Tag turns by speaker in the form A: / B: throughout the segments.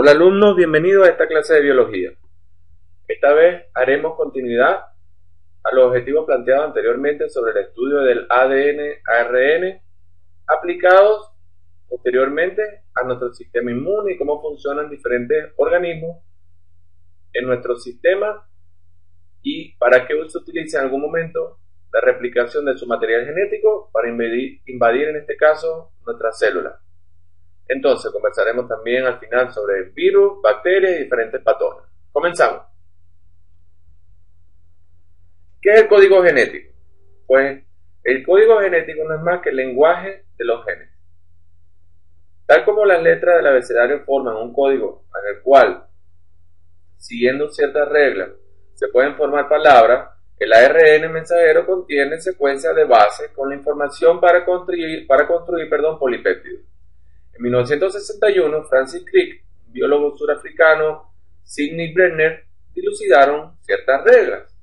A: Hola alumnos, bienvenidos a esta clase de biología. Esta vez haremos continuidad a los objetivos planteados anteriormente sobre el estudio del ADN-ARN aplicados posteriormente a nuestro sistema inmune y cómo funcionan diferentes organismos en nuestro sistema y para qué se utiliza en algún momento la replicación de su material genético para invadir en este caso nuestras células. Entonces, conversaremos también al final sobre virus, bacterias y diferentes patógenos. Comenzamos. ¿Qué es el código genético? Pues el código genético no es más que el lenguaje de los genes. Tal como las letras del abecedario forman un código en el cual, siguiendo ciertas reglas, se pueden formar palabras, el ARN mensajero contiene secuencias de base con la información para construir polipéptidos. En 1961, Francis Crick, un biólogo surafricano, Sidney Brenner, dilucidaron ciertas reglas.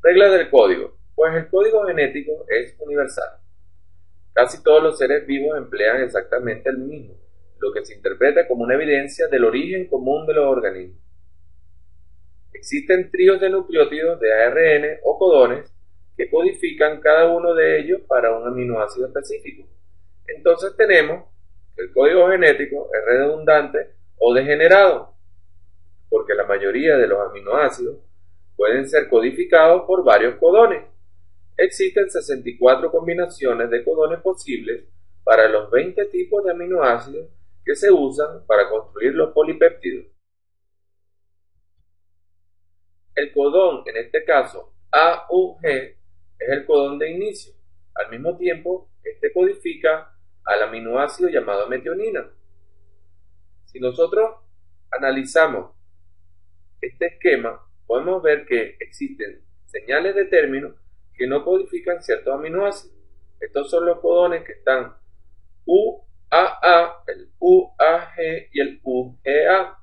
A: Reglas del código. Pues el código genético es universal. Casi todos los seres vivos emplean exactamente el mismo, lo que se interpreta como una evidencia del origen común de los organismos. Existen tríos de nucleótidos de ARN o codones que codifican cada uno de ellos para un aminoácido específico. Entonces tenemos el código genético es redundante o degenerado, porque la mayoría de los aminoácidos pueden ser codificados por varios codones. Existen 64 combinaciones de codones posibles para los 20 tipos de aminoácidos que se usan para construir los polipéptidos. El codón, en este caso AUG, es el codón de inicio. Al mismo tiempo, este codifica al aminoácido llamado metionina. Si nosotros analizamos este esquema, podemos ver que existen señales de término que no codifican ciertos aminoácidos. Estos son los codones que están UAA, el UAG y el UGA.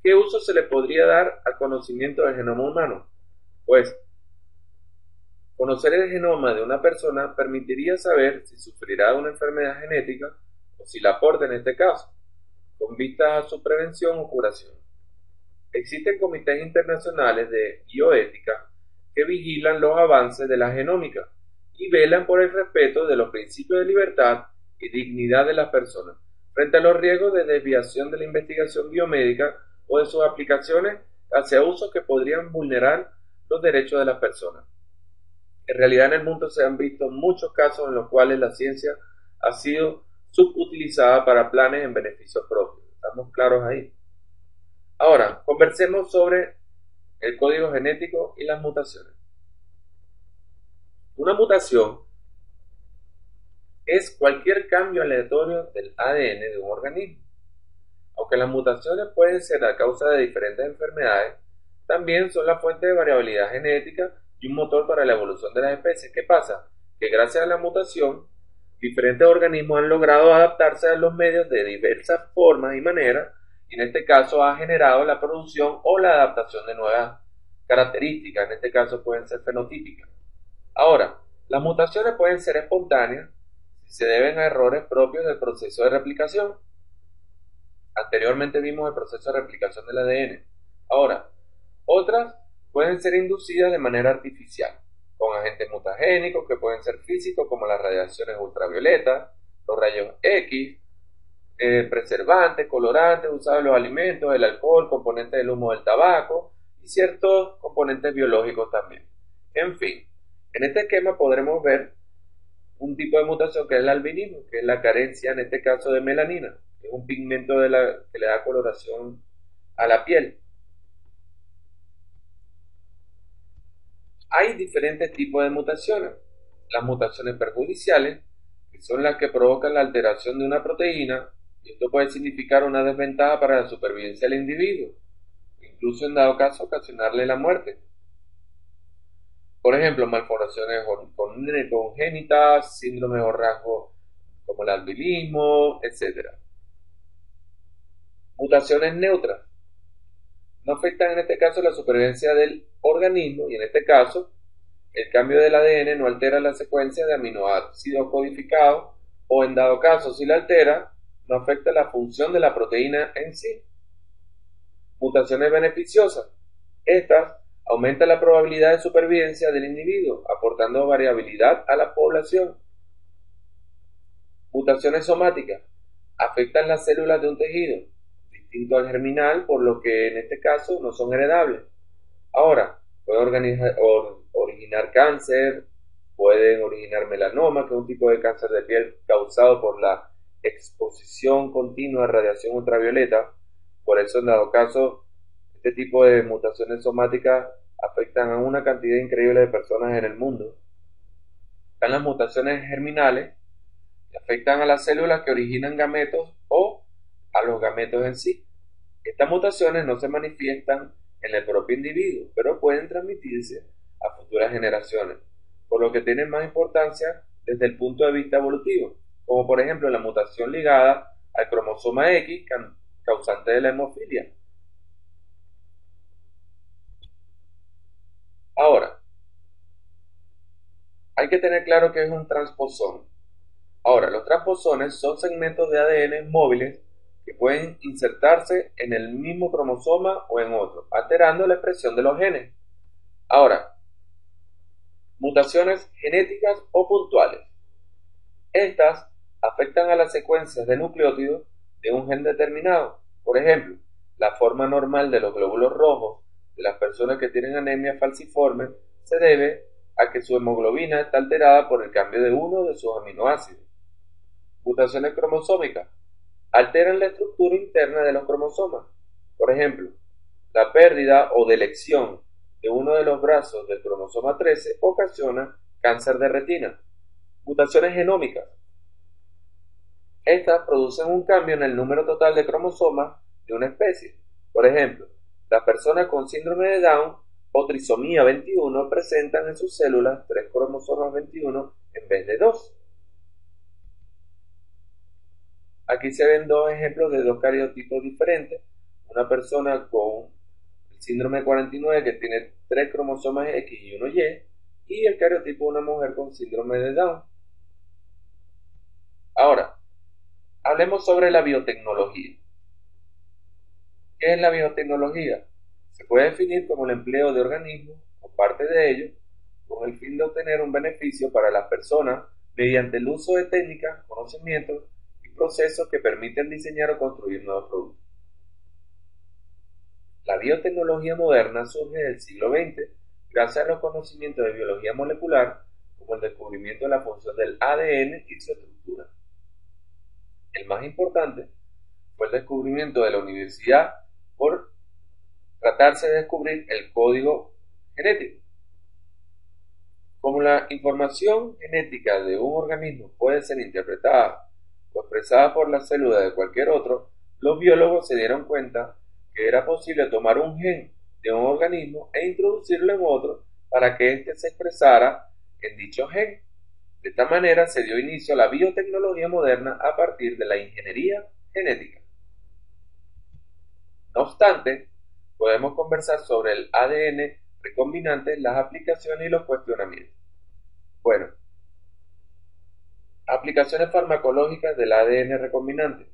A: ¿Qué uso se le podría dar al conocimiento del genoma humano? Pues conocer el genoma de una persona permitiría saber si sufrirá de una enfermedad genética o si la porta en este caso, con vistas a su prevención o curación. Existen comités internacionales de bioética que vigilan los avances de la genómica y velan por el respeto de los principios de libertad y dignidad de las personas frente a los riesgos de desviación de la investigación biomédica o de sus aplicaciones hacia usos que podrían vulnerar los derechos de las personas. En realidad en el mundo se han visto muchos casos en los cuales la ciencia ha sido subutilizada para planes en beneficio propio. ¿Estamos claros ahí? Ahora, conversemos sobre el código genético y las mutaciones. Una mutación es cualquier cambio aleatorio del ADN de un organismo. Aunque las mutaciones pueden ser a causa de diferentes enfermedades, también son la fuente de variabilidad genética y un motor para la evolución de las especies. ¿Qué pasa? Que gracias a la mutación, diferentes organismos han logrado adaptarse a los medios de diversas formas y maneras, y en este caso ha generado la producción o la adaptación de nuevas características, en este caso pueden ser fenotípicas. Ahora, las mutaciones pueden ser espontáneas si se deben a errores propios del proceso de replicación. Anteriormente vimos el proceso de replicación del ADN. Ahora, otras pueden ser inducidas de manera artificial, con agentes mutagénicos que pueden ser físicos como las radiaciones ultravioletas, los rayos X, preservantes, colorantes usados en los alimentos, el alcohol, componentes del humo del tabaco y ciertos componentes biológicos también. En fin, en este esquema podremos ver un tipo de mutación que es el albinismo, que es la carencia en este caso de melanina, que es un pigmento que le da coloración a la piel. Hay diferentes tipos de mutaciones. Las mutaciones perjudiciales, que son las que provocan la alteración de una proteína, y esto puede significar una desventaja para la supervivencia del individuo, incluso en dado caso ocasionarle la muerte. Por ejemplo, malformaciones congénitas, síndromes o rasgos como el albinismo, etc. Mutaciones neutras. No afectan en este caso la supervivencia del organismo y en este caso el cambio del ADN no altera la secuencia de aminoácidos codificados o en dado caso si la altera, no afecta la función de la proteína en sí. Mutaciones beneficiosas. Estas aumentan la probabilidad de supervivencia del individuo, aportando variabilidad a la población. Mutaciones somáticas. Afectan las células de un tejido, distinto al germinal, por lo que en este caso no son heredables. Ahora, pueden originar cáncer, pueden originar melanoma, que es un tipo de cáncer de piel causado por la exposición continua a radiación ultravioleta. Por eso, en dado caso, este tipo de mutaciones somáticas afectan a una cantidad increíble de personas en el mundo. Están las mutaciones germinales, que afectan a las células que originan gametos o a los gametos en sí. Estas mutaciones no se manifiestan en el propio individuo, pero pueden transmitirse a futuras generaciones, por lo que tienen más importancia desde el punto de vista evolutivo, como por ejemplo la mutación ligada al cromosoma X causante de la hemofilia. Ahora, hay que tener claro que es un transposón. Ahora, los transposones son segmentos de ADN móviles que pueden insertarse en el mismo cromosoma o en otro, alterando la expresión de los genes. Ahora, mutaciones genéticas o puntuales. Estas afectan a las secuencias de nucleótidos de un gen determinado. Por ejemplo, la forma normal de los glóbulos rojos de las personas que tienen anemia falciforme se debe a que su hemoglobina está alterada por el cambio de uno de sus aminoácidos. Mutaciones cromosómicas alteran la estructura interna de los cromosomas. Por ejemplo, la pérdida o delección de uno de los brazos del cromosoma 13 ocasiona cáncer de retina. Mutaciones genómicas. Estas producen un cambio en el número total de cromosomas de una especie. Por ejemplo, las personas con síndrome de Down o trisomía 21 presentan en sus células 3 cromosomas 21 en vez de 2. Aquí se ven dos ejemplos de dos cariotipos diferentes. Una persona con el síndrome 49 que tiene 3 cromosomas X y 1 y el cariotipo de una mujer con síndrome de Down. Ahora, hablemos sobre la biotecnología. ¿Qué es la biotecnología? Se puede definir como el empleo de organismos o parte de ellos con el fin de obtener un beneficio para las personas mediante el uso de técnicas, conocimientos y procesos que permiten diseñar o construir nuevos productos. La biotecnología moderna surge en el siglo XX gracias a los conocimientos de biología molecular, como el descubrimiento de la función del ADN y su estructura. El más importante fue el descubrimiento de la universidad por tratarse de descubrir el código genético. Como la información genética de un organismo puede ser interpretada o expresada por las células de cualquier otro, los biólogos se dieron cuenta que era posible tomar un gen de un organismo e introducirlo en otro para que éste se expresara en dicho gen. De esta manera se dio inicio a la biotecnología moderna a partir de la ingeniería genética. No obstante, podemos conversar sobre el ADN recombinante, las aplicaciones y los cuestionamientos. Bueno, aplicaciones farmacológicas del ADN recombinante.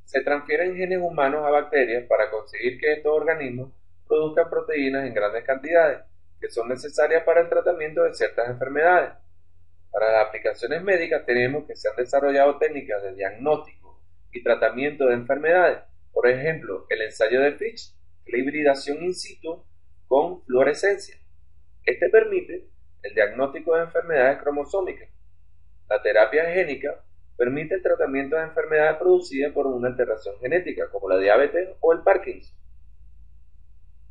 A: Se transfieren genes humanos a bacterias para conseguir que estos organismos produzcan proteínas en grandes cantidades, que son necesarias para el tratamiento de ciertas enfermedades. Para las aplicaciones médicas tenemos que se han desarrollado técnicas de diagnóstico y tratamiento de enfermedades. Por ejemplo, el ensayo de Fitch, la hibridación in situ con fluorescencia. Este permite el diagnóstico de enfermedades cromosómicas. La terapia génica permite el tratamiento de enfermedades producidas por una alteración genética, como la diabetes o el Parkinson.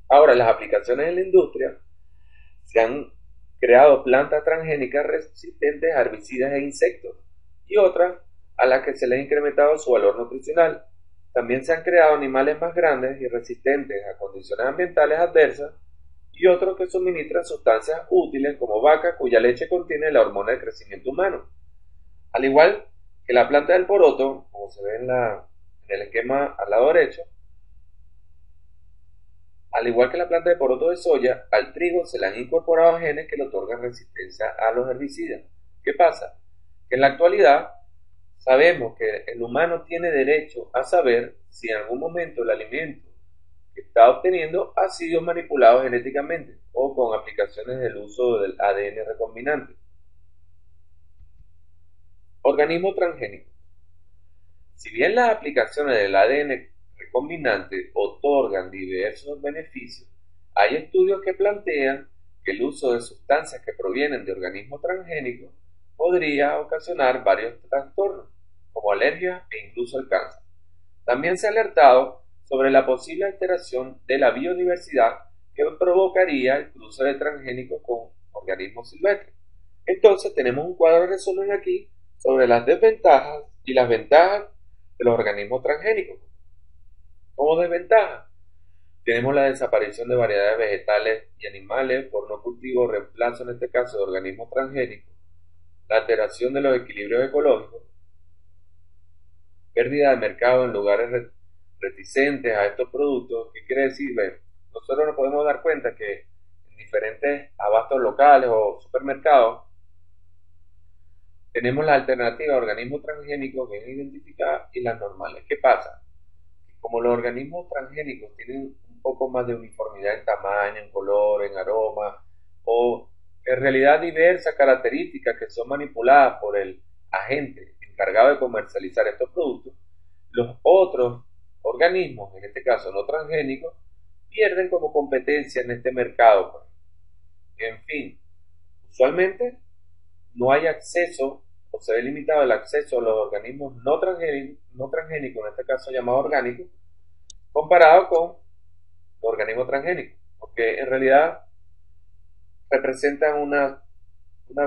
A: Ahora, las aplicaciones en la industria se han creado plantas transgénicas resistentes a herbicidas e insectos, y otras a las que se les ha incrementado su valor nutricional. También se han creado animales más grandes y resistentes a condiciones ambientales adversas, y otros que suministran sustancias útiles como vaca cuya leche contiene la hormona del crecimiento humano. Al igual que la planta del poroto, como se ve en el esquema al lado derecho, al igual que la planta de poroto de soya, al trigo se le han incorporado genes que le otorgan resistencia a los herbicidas. ¿Qué pasa? Que en la actualidad sabemos que el humano tiene derecho a saber si en algún momento el alimento que está obteniendo ha sido manipulado genéticamente o con aplicaciones del uso del ADN recombinante. Organismos transgénicos. Si bien las aplicaciones del ADN recombinante otorgan diversos beneficios, hay estudios que plantean que el uso de sustancias que provienen de organismos transgénicos podría ocasionar varios trastornos, como alergias e incluso el cáncer. También se ha alertado sobre la posible alteración de la biodiversidad que provocaría el cruce de transgénicos con organismos silvestres. Entonces tenemos un cuadro de resumen aquí sobre las desventajas y las ventajas de los organismos transgénicos. Como desventaja, tenemos la desaparición de variedades vegetales y animales por no cultivo o reemplazo, en este caso, de organismos transgénicos, la alteración de los equilibrios ecológicos, pérdida de mercado en lugares reticentes a estos productos. ¿Qué quiere decir? Nosotros nos podemos dar cuenta que en diferentes abastos locales o supermercados tenemos la alternativa de organismos transgénicos bien identificadas y las normales. ¿Qué pasa? Como los organismos transgénicos tienen un poco más de uniformidad en tamaño, en color, en aroma, o en realidad diversas características que son manipuladas por el agente encargado de comercializar estos productos, los otros organismos, en este caso no transgénicos, pierden como competencia en este mercado. En fin, usualmente no hay acceso o se ve limitado el acceso a los organismos no transgénicos, en este caso llamados orgánicos, comparado con los organismos transgénicos, porque en realidad representan una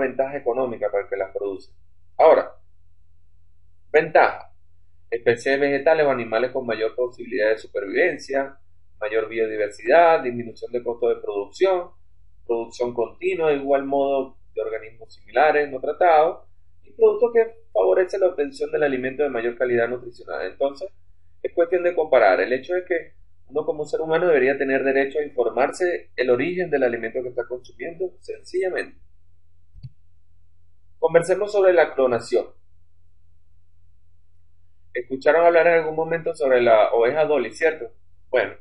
A: ventaja económica para el que las produce. Ahora, ventaja: especies vegetales o animales con mayor posibilidad de supervivencia, mayor biodiversidad, disminución de costo de producción continua, de igual modo de organismos similares no tratados, y productos que favorecen la obtención del alimento de mayor calidad nutricional. Entonces, es cuestión de comparar. El hecho es que uno como ser humano debería tener derecho a informarse el origen del alimento que está consumiendo, sencillamente. Conversemos sobre la clonación. Escucharon hablar en algún momento sobre la oveja Dolly, ¿cierto? Bueno,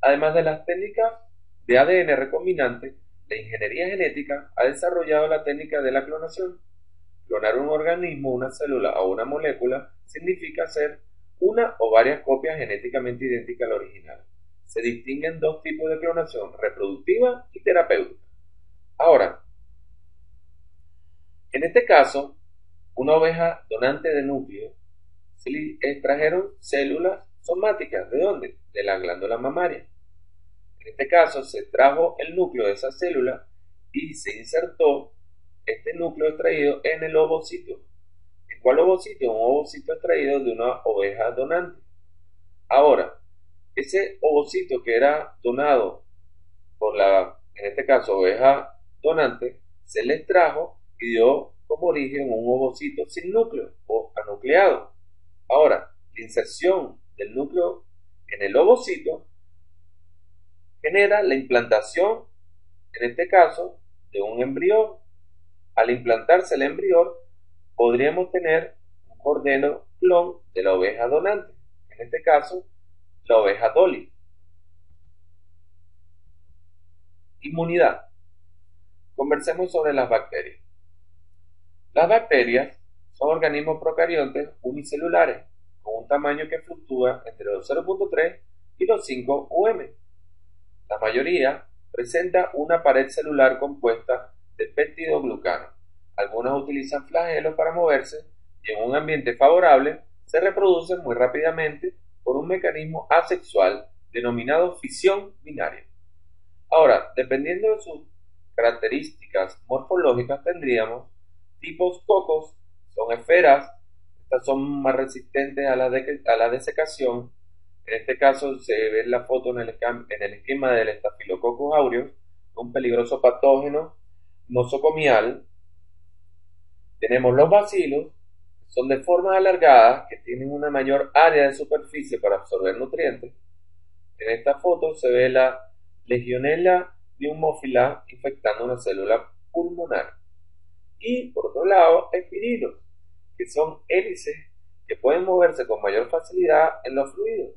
A: además de las técnicas de ADN recombinante, la ingeniería genética ha desarrollado la técnica de la clonación. Clonar un organismo, una célula o una molécula significa hacer una o varias copias genéticamente idénticas al original. Se distinguen dos tipos de clonación: reproductiva y terapéutica. Ahora, en este caso, una oveja donante de núcleo, se le extrajeron células somáticas. ¿De dónde? De la glándula mamaria. En este caso, se extrajo el núcleo de esa célula y se insertó este núcleo extraído en el ovocito. ¿En cuál ovocito? Un ovocito extraído de una oveja donante. Ahora, ese ovocito que era donado por en este caso, oveja donante, se le extrajo y dio como origen un ovocito sin núcleo o anucleado. Ahora, la inserción del núcleo en el ovocito genera la implantación, en este caso, de un embrión. Al implantarse el embrión, podríamos tener un cordero clon de la oveja donante, en este caso, la oveja Dolly. Inmunidad. Conversemos sobre las bacterias. Las bacterias son organismos procariontes unicelulares, con un tamaño que fluctúa entre los 0.3 y los 5 UM. La mayoría presenta una pared celular compuesta de peptidoglucano. Algunas utilizan flagelos para moverse y en un ambiente favorable se reproducen muy rápidamente por un mecanismo asexual denominado fisión binaria. Ahora, dependiendo de sus características morfológicas, tendríamos tipos cocos, son esferas. Estas son más resistentes a la desecación. En este caso se ve la foto en el esquema del Staphylococcus aureus, un peligroso patógeno nosocomial. Tenemos los bacilos, son de formas alargadas que tienen una mayor área de superficie para absorber nutrientes. En esta foto se ve la Legionella pneumófila infectando una célula pulmonar. Y por otro lado, espirilos, que son hélices que pueden moverse con mayor facilidad en los fluidos.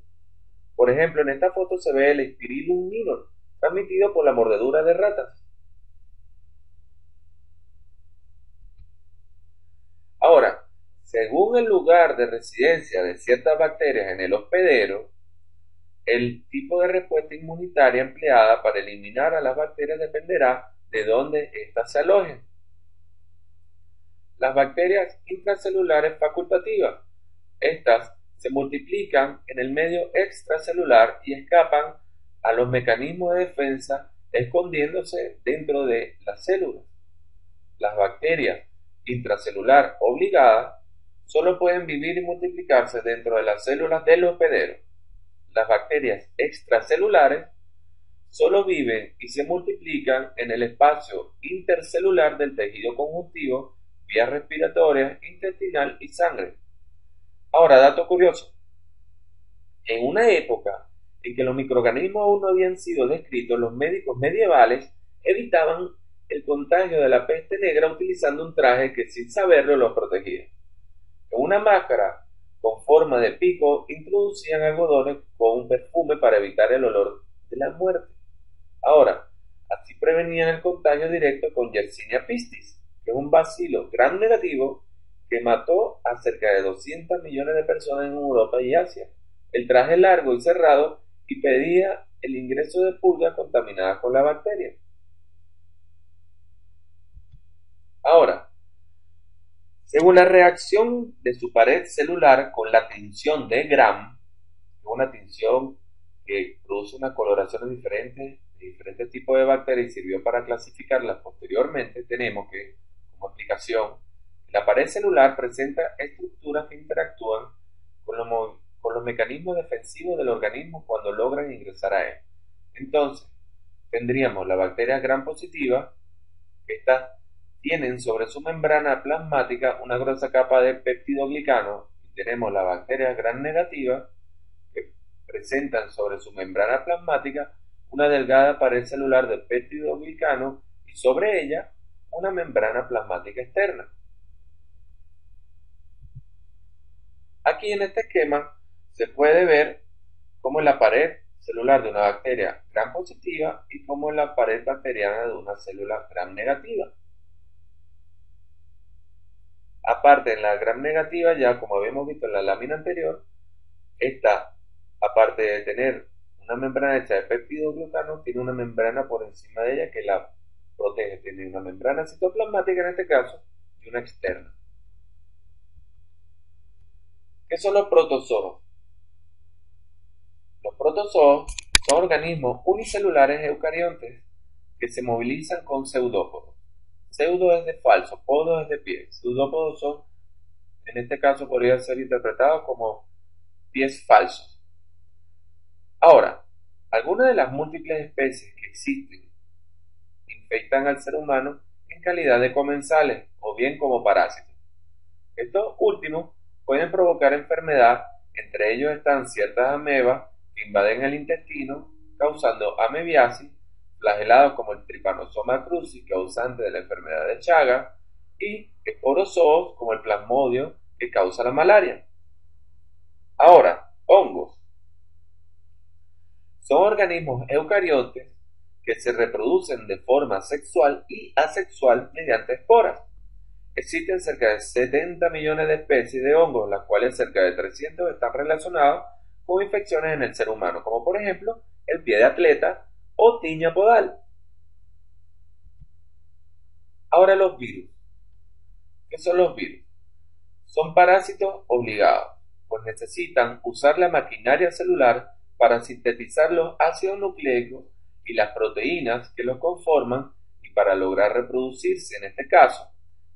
A: Por ejemplo, en esta foto se ve el Spirillum minor, transmitido por la mordedura de ratas. Ahora, según el lugar de residencia de ciertas bacterias en el hospedero, el tipo de respuesta inmunitaria empleada para eliminar a las bacterias dependerá de dónde éstas se alojen. Las bacterias intracelulares facultativas. Estas se multiplican en el medio extracelular y escapan a los mecanismos de defensa escondiéndose dentro de las células. Las bacterias intracelular obligadas solo pueden vivir y multiplicarse dentro de las células del hospedero. Las bacterias extracelulares solo viven y se multiplican en el espacio intercelular del tejido conjuntivo, vías respiratorias, intestinal y sangre. Ahora, dato curioso. En una época en que los microorganismos aún no habían sido descritos, los médicos medievales evitaban el contagio de la peste negra utilizando un traje que sin saberlo los protegía. En una máscara con forma de pico introducían algodones con un perfume para evitar el olor de la muerte. Ahora, así prevenían el contagio directo con Yersinia piscis, que es un bacilo gram negativo que mató a cerca de 200 millones de personas en Europa y Asia. El traje largo y cerrado impedía el ingreso de pulgas contaminadas con la bacteria. Ahora, según la reacción de su pared celular con la tinción de Gram, que es una tinción que produce una coloración diferente de diferentes tipos de bacterias y sirvió para clasificarlas posteriormente, tenemos que, como explicación, la pared celular presenta estructuras que interactúan con los mecanismos defensivos del organismo cuando logran ingresar a él. Entonces, tendríamos la bacteria gram positiva, que tienen sobre su membrana plasmática una gruesa capa de peptidoglicano, y tenemos la bacteria gram negativa, que presentan sobre su membrana plasmática una delgada pared celular de peptidoglicano y sobre ella una membrana plasmática externa. Aquí en este esquema se puede ver cómo es la pared celular de una bacteria gram positiva y cómo es la pared bacteriana de una célula gram negativa. Aparte en la gram negativa, ya como habíamos visto en la lámina anterior, esta, aparte de tener una membrana hecha de peptidoglucano, tiene una membrana por encima de ella que la protege. Tiene una membrana citoplasmática en este caso y una externa. ¿Qué son los protozoos? Los protozoos son organismos unicelulares eucariontes que se movilizan con pseudópodos. Pseudo es de falso, podo es de pie. Pseudópodos son, en este caso, podrían ser interpretados como pies falsos. Ahora, algunas de las múltiples especies que existen infectan al ser humano en calidad de comensales o bien como parásitos. Estos últimos pueden provocar enfermedad, entre ellos están ciertas amebas que invaden el intestino, causando amebiasis, flagelados como el Trypanosoma cruzi, causante de la enfermedad de Chagas, y esporozoos como el plasmodio, que causa la malaria. Ahora, hongos. Son organismos eucariontes que se reproducen de forma sexual y asexual mediante esporas. Existen cerca de 70 millones de especies de hongos, las cuales cerca de 300 están relacionados con infecciones en el ser humano, como por ejemplo el pie de atleta o tiña podal. Ahora los virus. ¿Qué son los virus? Son parásitos obligados, pues necesitan usar la maquinaria celular para sintetizar los ácidos nucleicos y las proteínas que los conforman, y para lograr reproducirse en este caso,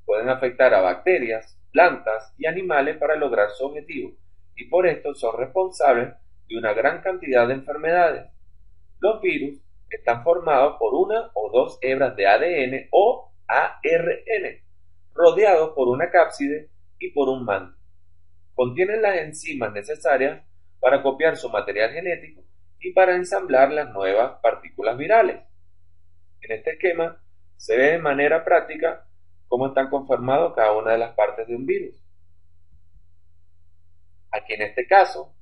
A: pueden afectar a bacterias, plantas y animales para lograr su objetivo, y por esto son responsables de una gran cantidad de enfermedades. Los virus están formados por una o dos hebras de ADN o ARN, rodeados por una cápside y por un manto. Contienen las enzimas necesarias para copiar su material genético y para ensamblar las nuevas partículas virales. En este esquema se ve de manera práctica cómo están conformados cada una de las partes de un virus. Aquí en este caso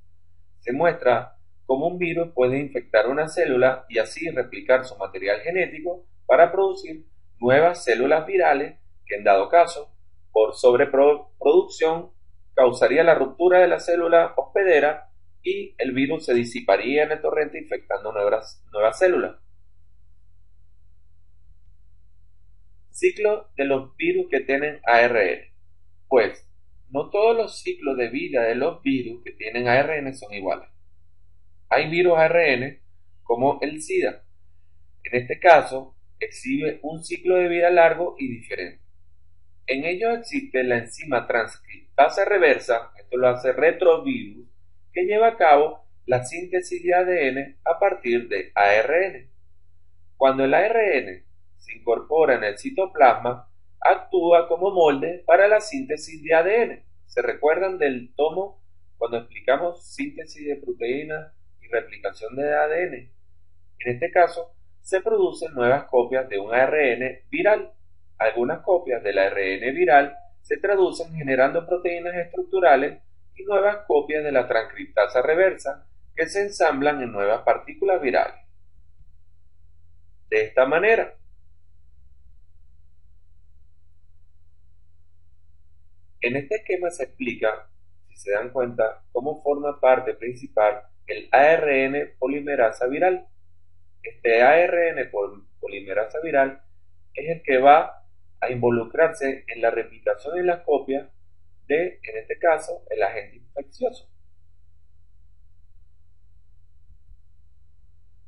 A: se muestra cómo un virus puede infectar una célula y así replicar su material genético para producir nuevas células virales que en dado caso, por sobreproducción, causaría la ruptura de la célula hospedera y el virus se disiparía en el torrente infectando nuevas células. Ciclo de los virus que tienen ARN. Pues, no todos los ciclos de vida de los virus que tienen ARN son iguales. Hay virus ARN como el SIDA. En este caso, exhibe un ciclo de vida largo y diferente. En ellos existe la enzima transcriptasa reversa, esto lo hace retrovirus, que lleva a cabo la síntesis de ADN a partir de ARN. Cuando el ARN se incorpora en el citoplasma, actúa como molde para la síntesis de ADN. ¿Se recuerdan del tomo cuando explicamos síntesis de proteínas y replicación de ADN? En este caso, se producen nuevas copias de un ARN viral. Algunas copias del ARN viral se traducen generando proteínas estructurales y nuevas copias de la transcriptasa reversa que se ensamblan en nuevas partículas virales. De esta manera, en este esquema se explica, si se dan cuenta, cómo forma parte principal el ARN polimerasa viral. Este ARN polimerasa viral es el que va a involucrarse en la replicación en las copias de, en este caso, el agente infeccioso.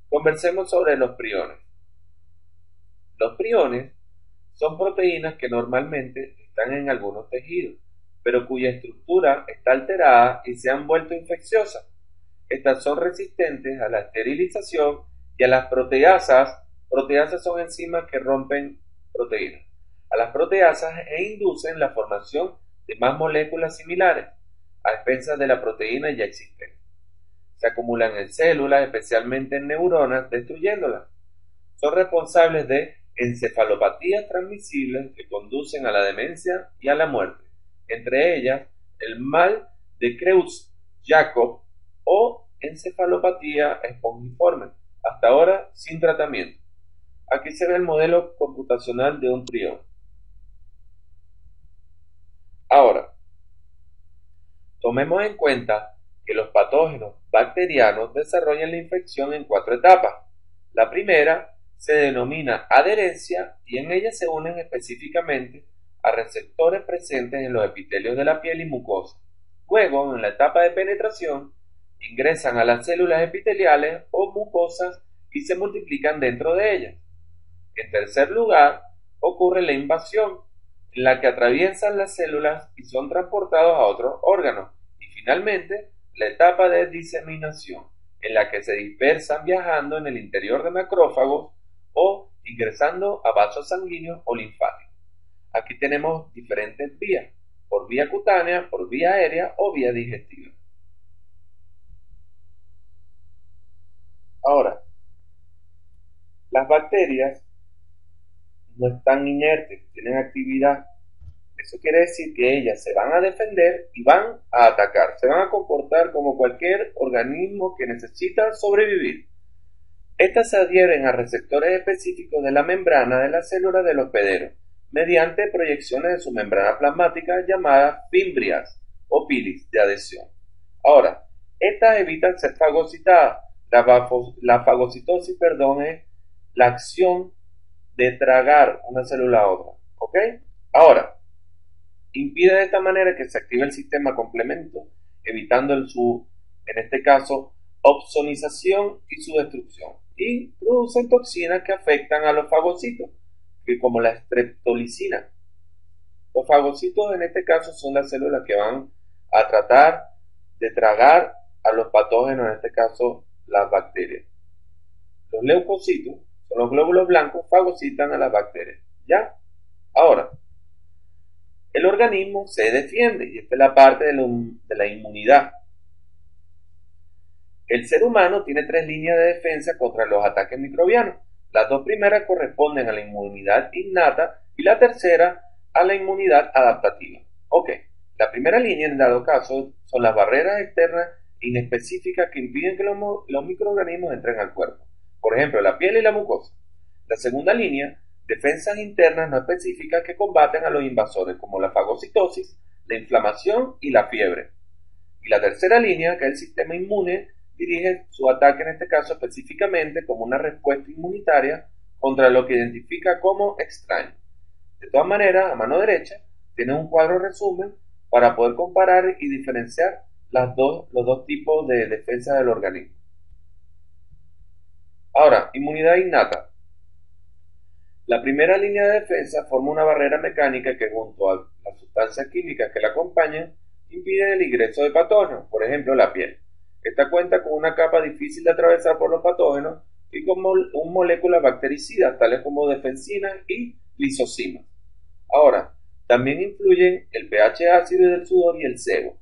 A: Conversemos sobre los priones. Los priones son proteínas que normalmente están en algunos tejidos, pero cuya estructura está alterada y se han vuelto infecciosas. Estas son resistentes a la esterilización y a las proteasas. Proteasas son enzimas que rompen proteínas. A las proteasas e inducen la formación de más moléculas similares, a expensas de la proteína ya existente. Se acumulan en células, especialmente en neuronas, destruyéndolas. Son responsables de encefalopatías transmisibles que conducen a la demencia y a la muerte, entre ellas el mal de Creutzfeldt-Jakob o encefalopatía espongiforme, hasta ahora sin tratamiento. Aquí se ve el modelo computacional de un prión. Ahora, tomemos en cuenta que los patógenos bacterianos desarrollan la infección en 4 etapas. La primera se denomina adherencia y en ella se unen específicamente a receptores presentes en los epitelios de la piel y mucosa. Luego, en la etapa de penetración, ingresan a las células epiteliales o mucosas y se multiplican dentro de ellas. En tercer lugar, ocurre la invasión, en la que atraviesan las células y son transportados a otros órganos. Y finalmente, la etapa de diseminación, en la que se dispersan viajando en el interior de macrófagos o ingresando a vasos sanguíneos o linfáticos. Aquí tenemos diferentes vías, por vía cutánea, por vía aérea o vía digestiva. Ahora, las bacterias no están inertes, tienen actividad. Eso quiere decir que ellas se van a defender y van a atacar, se van a comportar como cualquier organismo que necesita sobrevivir. Estas se adhieren a receptores específicos de la membrana de las células del hospedero, mediante proyecciones de su membrana plasmática llamadas fimbrias o pilis de adhesión. Ahora, estas evitan ser fagocitadas. La fagocitosis, es la acción de tragar una célula a otra. ¿Ok? Ahora, impide de esta manera que se active el sistema complemento, evitando en este caso, opsonización y su destrucción. Y producen toxinas que afectan a los fagocitos, que como la streptolicina. Los fagocitos en este caso son las células que van a tratar de tragar a los patógenos, en este caso las bacterias. Los leucocitos son los glóbulos blancos, fagocitan a las bacterias. ¿Ya? Ahora, el organismo se defiende y esta es la parte de la inmunidad. El ser humano tiene 3 líneas de defensa contra los ataques microbianos. Las 2 primeras corresponden a la inmunidad innata y la tercera a la inmunidad adaptativa. Ok, La primera línea, en dado caso, son las barreras externas inespecíficas que impiden que los microorganismos entren al cuerpo, por ejemplo, la piel y la mucosa. La segunda línea, defensas internas no específicas que combaten a los invasores, como la fagocitosis, la inflamación y la fiebre. Y la tercera línea, que es el sistema inmune, dirige su ataque en este caso específicamente como una respuesta inmunitaria contra lo que identifica como extraño. De todas maneras, a mano derecha, tiene un cuadro resumen para poder comparar y diferenciar los dos tipos de defensa del organismo. Ahora, inmunidad innata. La primera línea de defensa forma una barrera mecánica que, junto a las sustancias químicas que la acompañan, impiden el ingreso de patógenos, por ejemplo la piel. Esta cuenta con una capa difícil de atravesar por los patógenos y con moléculas bactericidas tales como defensinas y lisocimas. Ahora, también influyen el pH ácido del sudor y el sebo.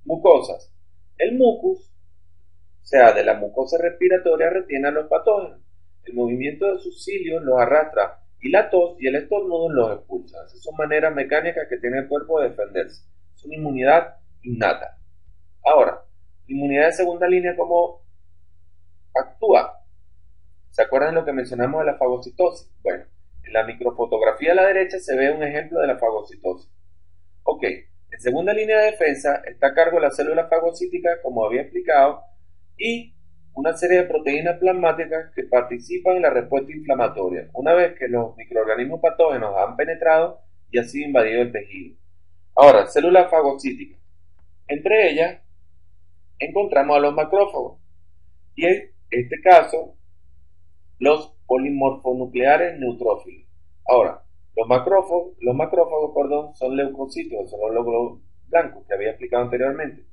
A: Mucosas. El mucus, o sea, de la mucosa respiratoria, retiene a los patógenos. El movimiento de sus cilios los arrastra y la tos y el estornudo los expulsa. Esas son maneras mecánicas que tiene el cuerpo de defenderse. Es una inmunidad innata. Ahora, la inmunidad de segunda línea, ¿cómo actúa? ¿Se acuerdan de lo que mencionamos de la fagocitosis? Bueno, en la microfotografía a la derecha se ve un ejemplo de la fagocitosis. Ok, en segunda línea de defensa está a cargo la célula fagocítica, como había explicado, y una serie de proteínas plasmáticas que participan en la respuesta inflamatoria, una vez que los microorganismos patógenos han penetrado y han sido invadido el tejido. Ahora, células fagocíticas. Entre ellas encontramos a los macrófagos, y en este caso, los polimorfonucleares neutrófilos. Ahora, los macrófagos, son leucocitos, son los glóbulos blancos que había explicado anteriormente,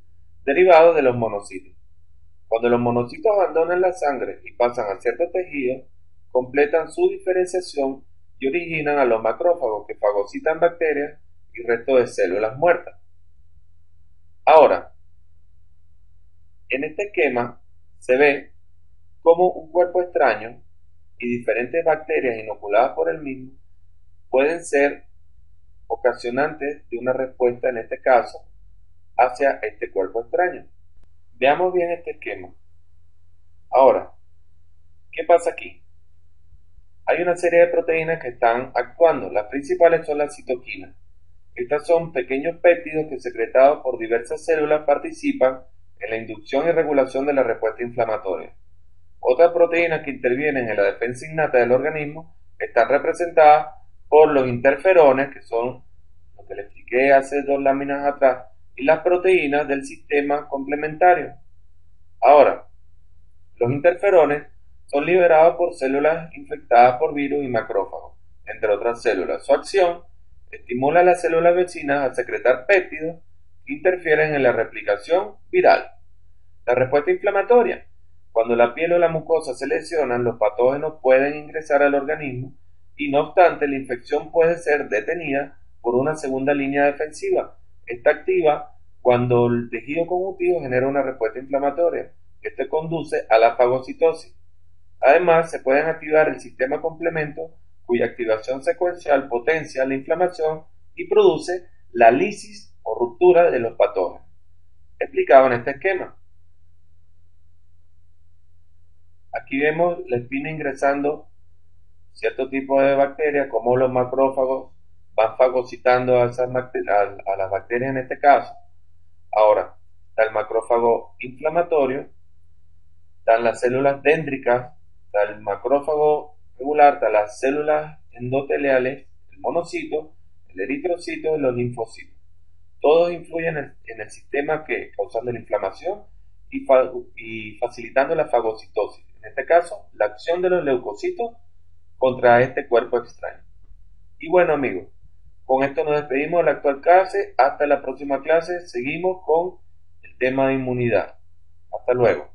A: derivados de los monocitos. Cuando los monocitos abandonan la sangre y pasan a ciertos tejidos, completan su diferenciación y originan a los macrófagos que fagocitan bacterias y restos de células muertas. Ahora, en este esquema se ve cómo un cuerpo extraño y diferentes bacterias inoculadas por el mismo pueden ser ocasionantes de una respuesta, en este caso, hacia este cuerpo extraño. Veamos bien este esquema. Ahora, ¿qué pasa aquí? Hay una serie de proteínas que están actuando. Las principales son las citoquinas. Estas son pequeños péptidos que, secretados por diversas células, participan en la inducción y regulación de la respuesta inflamatoria. Otras proteínas que intervienen en la defensa innata del organismo están representadas por los interferones, que son lo que les expliqué hace 2 láminas atrás, y las proteínas del sistema complementario. Ahora, los interferones son liberados por células infectadas por virus y macrófagos, entre otras células. Su acción estimula a las células vecinas a secretar péptidos que interfieren en la replicación viral. La respuesta inflamatoria. Cuando la piel o la mucosa se lesionan, los patógenos pueden ingresar al organismo y, no obstante, la infección puede ser detenida por una segunda línea defensiva. Está activa cuando el tejido conjuntivo genera una respuesta inflamatoria. Esto conduce a la fagocitosis. Además, se pueden activar el sistema complemento, cuya activación secuencial potencia la inflamación y produce la lisis o ruptura de los patógenos, explicado en este esquema. Aquí vemos la espina ingresando cierto tipo de bacterias, como los macrófagos van fagocitando a las bacterias en este caso. Ahora, está el macrófago inflamatorio, están las células dendricas, está el macrófago regular, están las células endoteliales, el monocito, el eritrocito y los linfocitos. Todos influyen en el sistema causando la inflamación y facilitando la fagocitosis. En este caso, la acción de los leucocitos contra este cuerpo extraño. Y bueno, amigos, con esto nos despedimos de la actual clase. Hasta la próxima clase. Seguimos con el tema de inmunidad. Hasta luego.